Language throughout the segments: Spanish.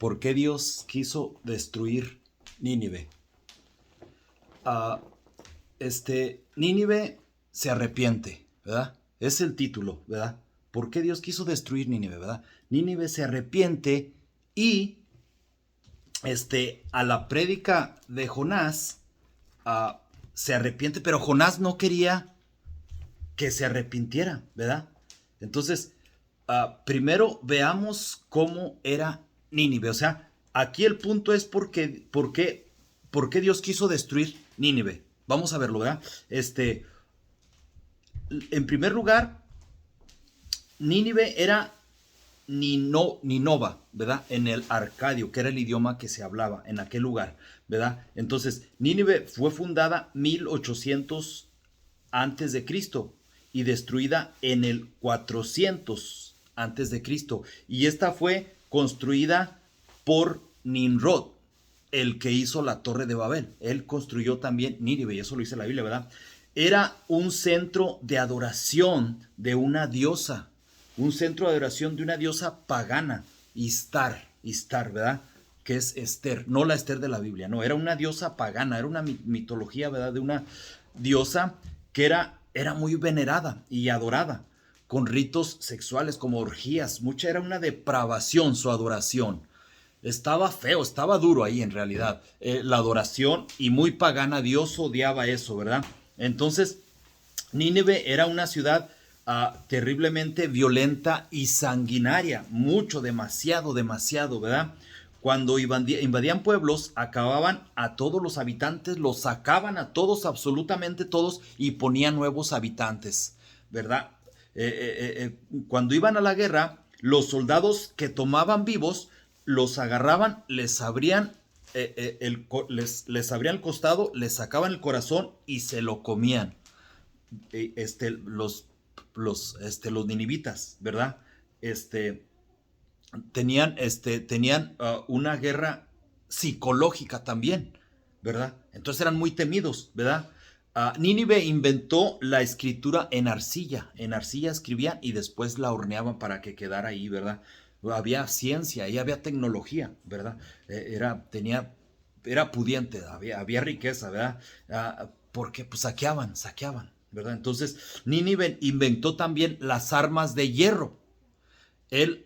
¿Por qué Dios quiso destruir Nínive? Ah, Nínive se arrepiente, ¿verdad? Es el título, ¿verdad? ¿Por qué Dios quiso destruir Nínive, verdad? Nínive se arrepiente y a la prédica de Jonás se arrepiente, pero Jonás no quería que se arrepintiera, ¿verdad? Entonces, primero veamos cómo era Nínive. O sea, aquí el punto es por qué Dios quiso destruir Nínive. Vamos a verlo, ¿verdad? En primer lugar, Nínive era Ninova, ¿verdad? En el arcadio, que era el idioma que se hablaba en aquel lugar, ¿verdad? Entonces, Nínive fue fundada 1800 antes de Cristo y destruida en el 400 antes de Cristo. Y esta fue construida por Nimrod, el que hizo la Torre de Babel. Él construyó también Nínive, y eso lo dice la Biblia, ¿verdad? Era un centro de adoración de una diosa, un centro de adoración de una diosa pagana, Istar, ¿verdad? Que es Esther, no la Esther de la Biblia, no, era una diosa pagana, era una mitología, ¿verdad? De una diosa que era muy venerada y adorada, con ritos sexuales como orgías, era una depravación su adoración. Estaba feo, estaba duro ahí en realidad, la adoración, y muy pagana. Dios odiaba eso, ¿verdad? Entonces, Nínive era una ciudad terriblemente violenta y sanguinaria, demasiado, ¿verdad? Cuando invadían pueblos, acababan a todos los habitantes, los sacaban a todos, absolutamente todos, y ponían nuevos habitantes, ¿verdad? Cuando iban a la guerra, los soldados que tomaban vivos, los agarraban, les abrían les abrían el costado, les sacaban el corazón y se lo comían. Los ninivitas, ¿verdad? Tenían una guerra psicológica también, ¿verdad? Entonces eran muy temidos, ¿verdad? Nínive inventó la escritura en arcilla escribían y después la horneaban para que quedara ahí, ¿verdad? Había ciencia y había tecnología, ¿verdad? Era pudiente, había riqueza, ¿verdad? Porque pues saqueaban, ¿verdad? Entonces Nínive inventó también las armas de hierro. Él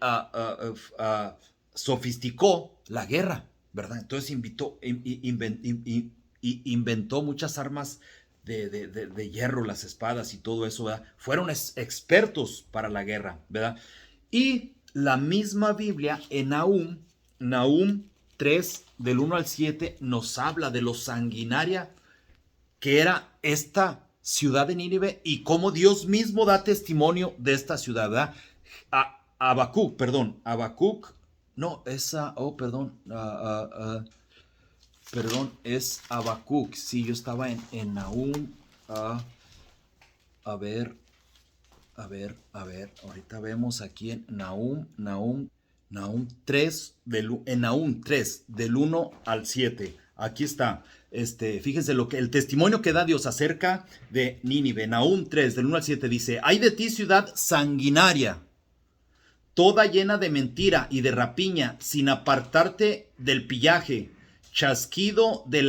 sofisticó la guerra, ¿verdad? Entonces inventó muchas armas de hierro, las espadas y todo eso, ¿verdad? Fueron expertos para la guerra, ¿verdad? Y la misma Biblia en Nahum 3, del 1 al 7, nos habla de lo sanguinaria que era esta ciudad de Nínive y cómo Dios mismo da testimonio de esta ciudad, ¿verdad? Habacuc, no, perdón, es Habacuc. Sí, yo estaba en Nahum. A ver, ahorita vemos aquí en Nahum 3, en Nahum 3, del 1 al 7. Aquí está, fíjense el testimonio que da Dios acerca de Nínive. Nahum 3, del 1 al 7 dice: ay de ti, ciudad sanguinaria, toda llena de mentira y de rapiña, sin apartarte del pillaje, chasquido de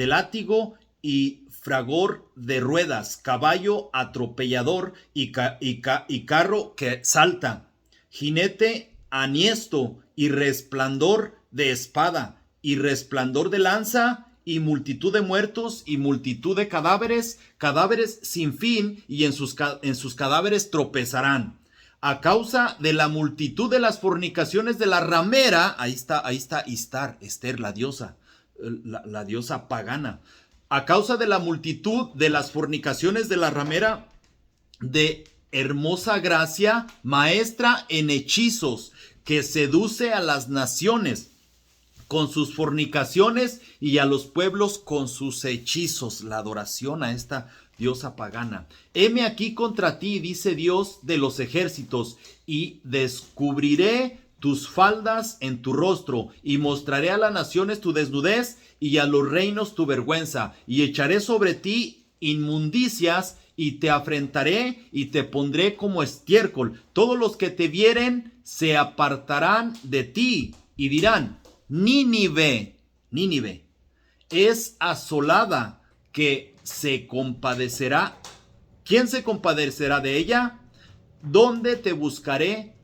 látigo y fragor de ruedas, caballo atropellador y carro que salta, jinete aniesto y resplandor de espada y resplandor de lanza y multitud de muertos y multitud de cadáveres sin fin, y en sus cadáveres tropezarán. A causa de la multitud de las fornicaciones de la ramera, ahí está Istar, Esther, la diosa pagana. A causa de la multitud de las fornicaciones de la ramera, de hermosa gracia, maestra en hechizos, que seduce a las naciones con sus fornicaciones y a los pueblos con sus hechizos. La adoración a esta diosa pagana. Heme aquí contra ti, dice Dios de los ejércitos, y descubriré tus faldas en tu rostro, y mostraré a las naciones tu desnudez, y a los reinos tu vergüenza, y echaré sobre ti inmundicias, y te afrentaré, y te pondré como estiércol. Todos los que te vieren se apartarán de ti, y dirán, Nínive es asolada, que se compadecerá. ¿Quién se compadecerá de ella? ¿Dónde te buscaré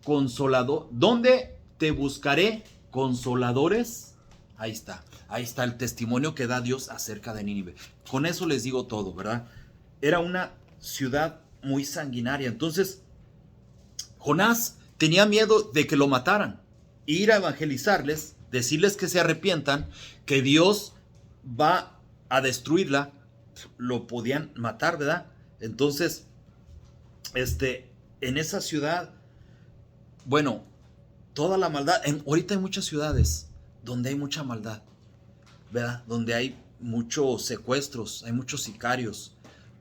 consolador? ¿Dónde te buscaré consoladores? Ahí está el testimonio que da Dios acerca de Nínive. Con eso les digo todo, ¿verdad? Era una ciudad muy sanguinaria. Entonces, Jonás tenía miedo de que lo mataran. Ir a evangelizarles, decirles que se arrepientan, que Dios va a destruirla. Lo podían matar, ¿verdad? Entonces, en esa ciudad, bueno, toda la maldad. Ahorita hay muchas ciudades donde hay mucha maldad, ¿verdad? Donde hay muchos secuestros, hay muchos sicarios,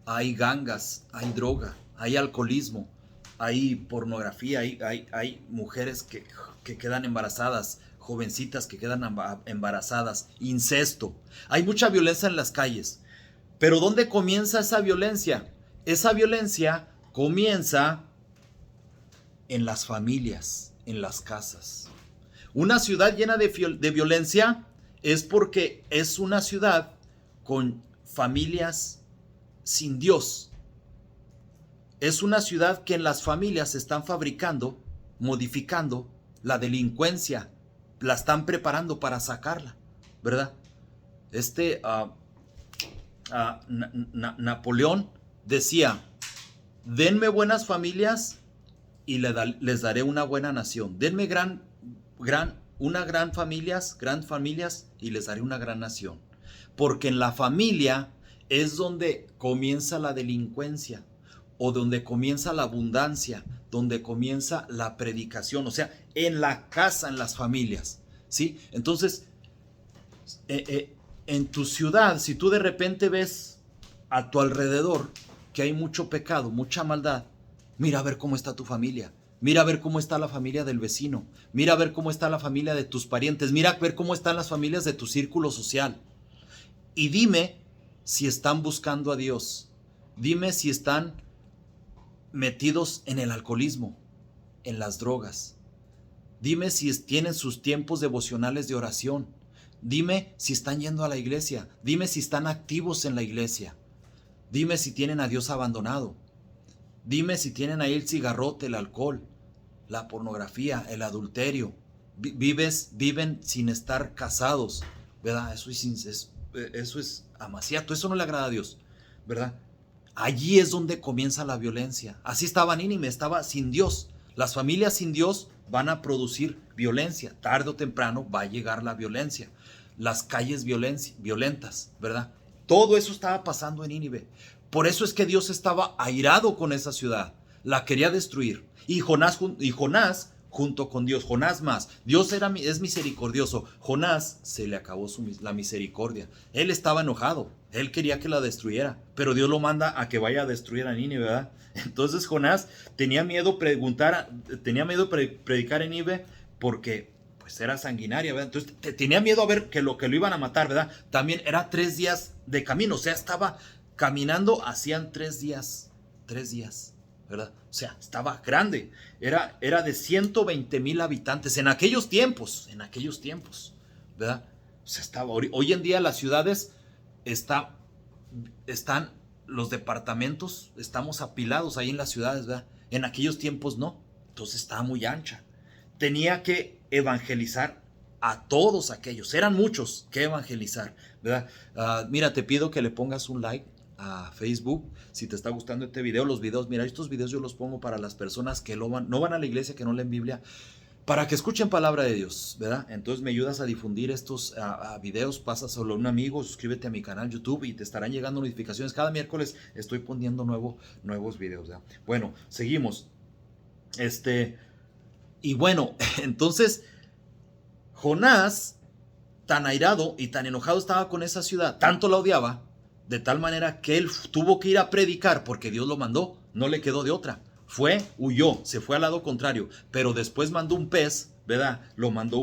hay gangas, hay droga, hay alcoholismo, hay pornografía, hay mujeres que quedan embarazadas, jovencitas que quedan embarazadas, incesto. Hay mucha violencia en las calles. Pero ¿dónde comienza esa violencia? Esa violencia comienza en las familias, en las casas. Una ciudad llena de violencia es porque es una ciudad con familias sin Dios. Es una ciudad que en las familias están fabricando, modificando la delincuencia, la están preparando para sacarla, ¿verdad? Napoleón decía, denme buenas familias y les daré una buena nación. Denme gran familias y les daré una gran nación. Porque en la familia es donde comienza la delincuencia, o donde comienza la abundancia, donde comienza la predicación, o sea, en la casa, en las familias, ¿sí? Entonces, en tu ciudad, si tú de repente ves a tu alrededor que hay mucho pecado, mucha maldad, mira a ver cómo está tu familia, mira a ver cómo está la familia del vecino, mira a ver cómo está la familia de tus parientes, mira a ver cómo están las familias de tu círculo social. Y dime si están buscando a Dios, dime si están metidos en el alcoholismo, en las drogas. Dime si tienen sus tiempos devocionales de oración. Dime si están yendo a la iglesia. Dime si están activos en la iglesia. Dime si tienen a Dios abandonado. Dime si tienen ahí el cigarrote, el alcohol, la pornografía, el adulterio. Viven sin estar casados, ¿verdad? Eso es amaciato, eso no le agrada a Dios, ¿verdad? Allí es donde comienza la violencia. Así estaba Nínive, estaba sin Dios. Las familias sin Dios van a producir violencia. Tarde o temprano va a llegar la violencia. Las calles violentas, ¿verdad? Todo eso estaba pasando en Nínive. Por eso es que Dios estaba airado con esa ciudad. La quería destruir. Y Jonás junto con Dios, Jonás más. Dios es misericordioso. Jonás se le acabó la misericordia. Él estaba enojado. Él quería que la destruyera. Pero Dios lo manda a que vaya a destruir a Nínive, ¿verdad? Entonces Jonás tenía miedo predicar en Nínive porque pues era sanguinaria, ¿verdad? Entonces tenía miedo a ver que lo iban a matar, ¿verdad? También era 3 días de camino. O sea, estaba caminando, hacían 3 días. 3 días. ¿Verdad? O sea, estaba grande, era de 120,000 habitantes en aquellos tiempos, ¿verdad? O sea, hoy en día las ciudades están los departamentos, estamos apilados ahí en las ciudades, ¿verdad? En aquellos tiempos no, entonces estaba muy ancha. Tenía que evangelizar a todos aquellos, eran muchos que evangelizar, ¿verdad? Mira, te pido que le pongas un like a Facebook, si te está gustando este video, los videos, mira, estos videos yo los pongo para las personas que no van a la iglesia, que no leen Biblia, para que escuchen palabra de Dios, ¿verdad? Entonces me ayudas a difundir estos videos, pásaselo a un amigo, suscríbete a mi canal YouTube y te estarán llegando notificaciones. Cada miércoles estoy poniendo nuevos videos, ¿verdad? Bueno, seguimos. Y bueno, entonces Jonás, tan airado y tan enojado estaba con esa ciudad, tanto la odiaba, de tal manera que él tuvo que ir a predicar porque Dios lo mandó, no le quedó de otra. Huyó, se fue al lado contrario, pero después mandó un pez, ¿verdad? Mandó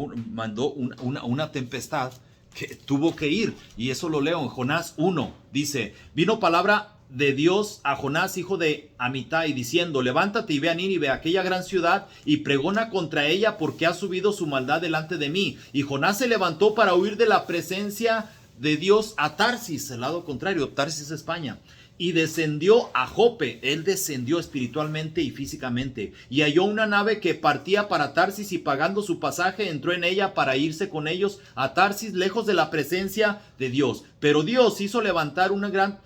una tempestad que tuvo que ir, y eso lo leo en Jonás 1, dice, vino palabra de Dios a Jonás, hijo de Amitai, diciendo: levántate y ve a Nínive, aquella gran ciudad, y pregona contra ella, porque ha subido su maldad delante de mí. Y Jonás se levantó para huir de la presencia de Dios a Tarsis, el lado contrario, Tarsis, España. Y descendió a Jope. Él descendió espiritualmente y físicamente, y halló una nave que partía para Tarsis, y pagando su pasaje entró en ella para irse con ellos a Tarsis, lejos de la presencia de Dios. Pero Dios hizo levantar un gran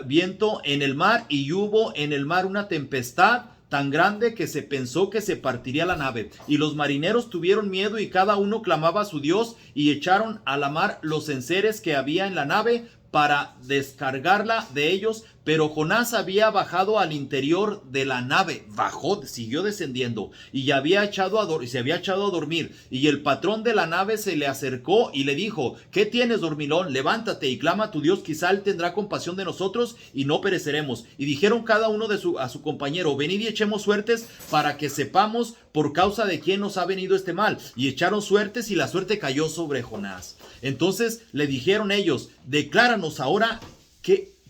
viento en el mar, y hubo en el mar una tempestad tan grande que se pensó que se partiría la nave. Y los marineros tuvieron miedo, y cada uno clamaba a su Dios, y echaron a la mar los enseres que había en la nave para descargarla de ellos. Pero Jonás había bajado al interior de la nave, bajó, siguió descendiendo, y se había echado a dormir. Y el patrón de la nave se le acercó y le dijo: ¿qué tienes, dormilón? Levántate y clama a tu Dios, quizá él tendrá compasión de nosotros y no pereceremos. Y dijeron cada uno a su compañero: venid y echemos suertes para que sepamos por causa de quién nos ha venido este mal. Y echaron suertes, y la suerte cayó sobre Jonás. Entonces le dijeron ellos: decláranos ahora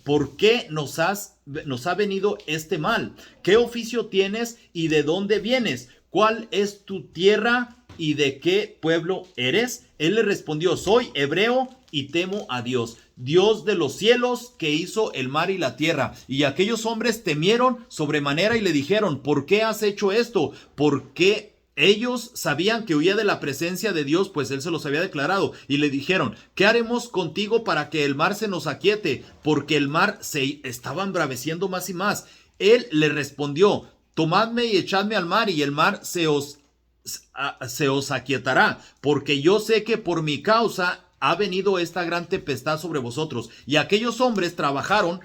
¿por qué nos ha venido este mal? ¿Qué oficio tienes y de dónde vienes? ¿Cuál es tu tierra y de qué pueblo eres? Él le respondió: soy hebreo y temo a Dios, Dios de los cielos, que hizo el mar y la tierra. Y aquellos hombres temieron sobremanera y le dijeron: ¿por qué has hecho esto? ¿Por qué? Ellos sabían que huía de la presencia de Dios, pues él se los había declarado, y le dijeron: ¿qué haremos contigo para que el mar se nos aquiete? Porque el mar se estaba embraveciendo más y más. Él le respondió: tomadme y echadme al mar, y el mar se os aquietará, porque yo sé que por mi causa ha venido esta gran tempestad sobre vosotros. Y aquellos hombres trabajaron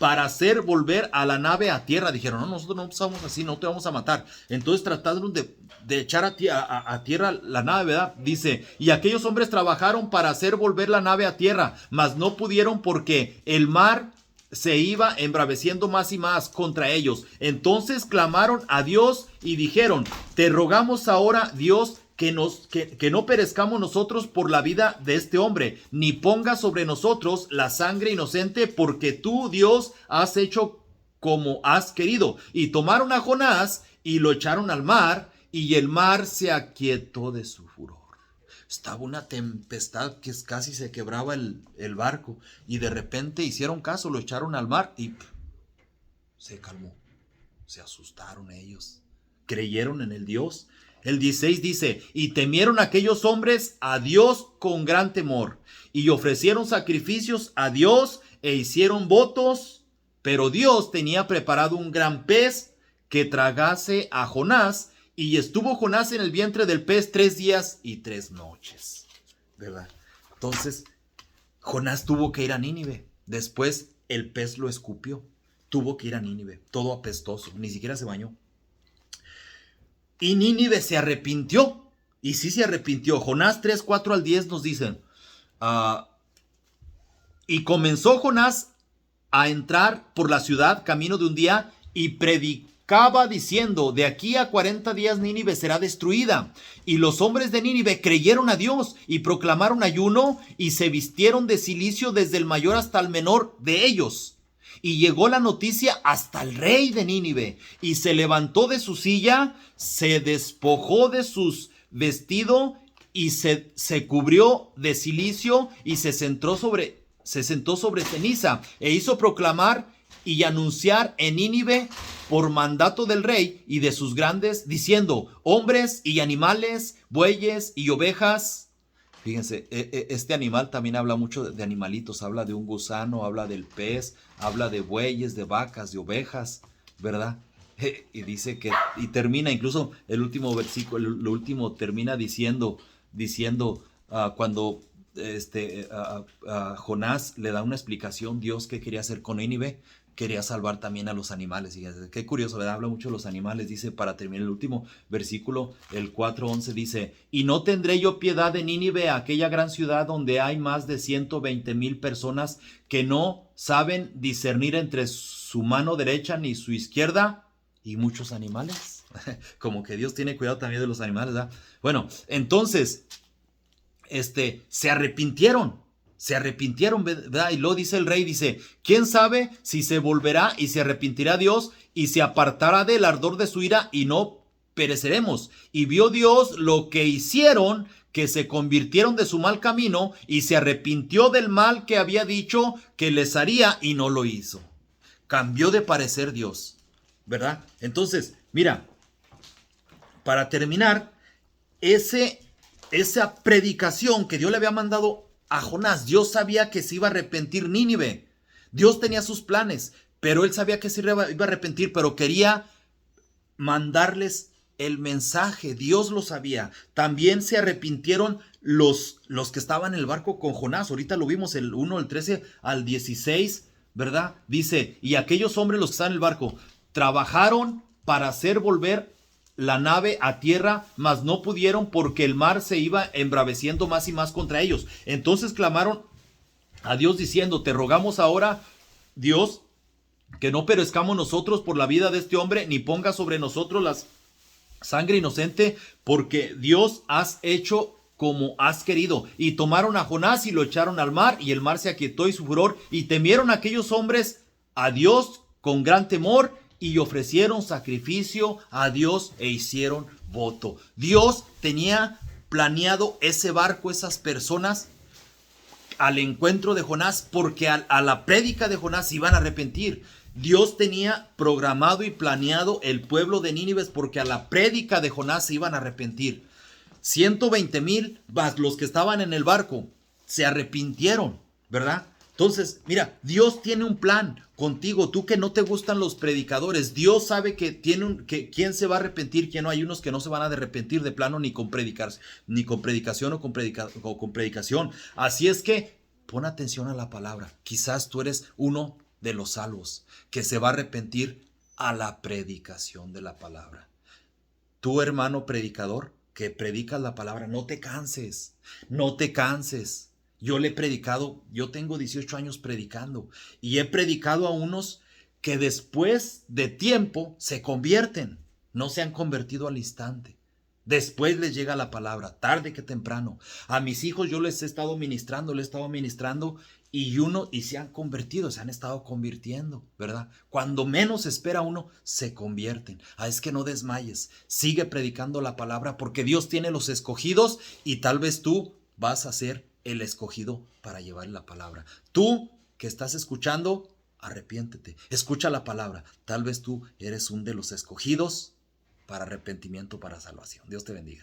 para hacer volver a la nave a tierra. Dijeron: no, nosotros no somos así, no te vamos a matar. Entonces trataron de echar a tierra la nave, ¿verdad? Dice: y aquellos hombres trabajaron para hacer volver la nave a tierra, mas no pudieron, porque el mar se iba embraveciendo más y más contra ellos. Entonces clamaron a Dios y dijeron: te rogamos ahora, Dios, que no perezcamos nosotros por la vida de este hombre, ni ponga sobre nosotros la sangre inocente, porque tú, Dios, has hecho como has querido. Y tomaron a Jonás y lo echaron al mar, y el mar se aquietó de su furor. Estaba una tempestad que casi se quebraba el barco, y de repente hicieron caso, lo echaron al mar y se calmó. Se asustaron ellos, creyeron en el Dios. El 16 dice: y temieron aquellos hombres a Dios con gran temor, y ofrecieron sacrificios a Dios e hicieron votos. Pero Dios tenía preparado un gran pez que tragase a Jonás, y estuvo Jonás en el vientre del pez 3 días y 3 noches. ¿Verdad? Entonces, Jonás tuvo que ir a Nínive. Después el pez lo escupió. Tuvo que ir a Nínive, todo apestoso, ni siquiera se bañó. Y Nínive se arrepintió. Y sí se arrepintió. Jonás 3, 4 al 10 nos dicen: y comenzó Jonás a entrar por la ciudad camino de un día, y predicaba diciendo: de aquí a 40 días Nínive será destruida. Y los hombres de Nínive creyeron a Dios y proclamaron ayuno, y se vistieron de cilicio desde el mayor hasta el menor de ellos. Y llegó la noticia hasta el rey de Nínive, y se levantó de su silla, se despojó de sus vestidos, y se cubrió de cilicio, y se sentó sobre ceniza, e hizo proclamar y anunciar en Nínive por mandato del rey y de sus grandes, diciendo: hombres y animales, bueyes y ovejas. Fíjense, este animal también habla mucho de animalitos, habla de un gusano, habla del pez, habla de bueyes, de vacas, de ovejas, ¿verdad? Y dice que, y termina incluso el último versículo, lo último termina diciendo cuando Jonás le da una explicación, Dios, qué quería hacer con Nínive. Quería salvar también a los animales. Y qué curioso, ¿verdad? Habla mucho de los animales. Dice, para terminar el último versículo, el 4:11 dice: y no tendré yo piedad de Nínive, aquella gran ciudad donde hay más de 120,000 personas que no saben discernir entre su mano derecha ni su izquierda, y muchos animales. Como que Dios tiene cuidado también de los animales, ¿verdad? Bueno, entonces, se arrepintieron. se arrepintieron, ¿verdad? Y luego dice el rey, dice, ¿quién sabe si se volverá y se arrepentirá Dios y se apartará del ardor de su ira y no pereceremos? Y vio Dios lo que hicieron, que se convirtieron de su mal camino y se arrepintió del mal que había dicho que les haría y no lo hizo. Cambió de parecer Dios, ¿verdad? Entonces, mira, para terminar, esa predicación que Dios le había mandado a Jonás, Dios sabía que se iba a arrepentir Nínive. Dios tenía sus planes, pero él sabía que se iba a arrepentir, pero quería mandarles el mensaje. Dios lo sabía. También se arrepintieron los que estaban en el barco con Jonás. Ahorita lo vimos el 1, el 13 al 16, ¿verdad? Dice, y aquellos hombres, los que estaban en el barco, trabajaron para hacer volver la nave a tierra, mas no pudieron porque el mar se iba embraveciendo más y más contra ellos. Entonces clamaron a Dios diciendo, te rogamos ahora, Dios, que no perezcamos nosotros por la vida de este hombre, ni ponga sobre nosotros la sangre inocente, porque Dios has hecho como has querido. Y tomaron a Jonás y lo echaron al mar, y el mar se aquietó y su furor, y temieron aquellos hombres a Dios con gran temor, y ofrecieron sacrificio a Dios e hicieron voto. Dios tenía planeado ese barco, esas personas, al encuentro de Jonás, porque a la prédica de Jonás se iban a arrepentir. Dios tenía programado y planeado el pueblo de Nínive porque a la prédica de Jonás se iban a arrepentir. 120,000 más los que estaban en el barco se arrepintieron, ¿verdad? Entonces, mira, Dios tiene un plan contigo. Tú que no te gustan los predicadores, Dios sabe que que quién se va a arrepentir, quién no. Hay unos que no se van a arrepentir de plano ni con predicación o con predicación. Así es que pon atención a la palabra. Quizás tú eres uno de los salvos que se va a arrepentir a la predicación de la palabra. Tú, hermano predicador, que predicas la palabra, no te canses, no te canses. Yo le he predicado, yo tengo 18 años predicando y he predicado a unos que después de tiempo se convierten, no se han convertido al instante. Después les llega la palabra, tarde que temprano. A mis hijos yo les he estado ministrando, y se han convertido, se han estado convirtiendo, ¿verdad? Cuando menos espera uno, se convierten. Es que no desmayes, sigue predicando la palabra porque Dios tiene los escogidos y tal vez tú vas a ser el escogido para llevar la palabra. Tú que estás escuchando, arrepiéntete, escucha la palabra. Tal vez tú eres un de los escogidos para arrepentimiento, para salvación. Dios te bendiga.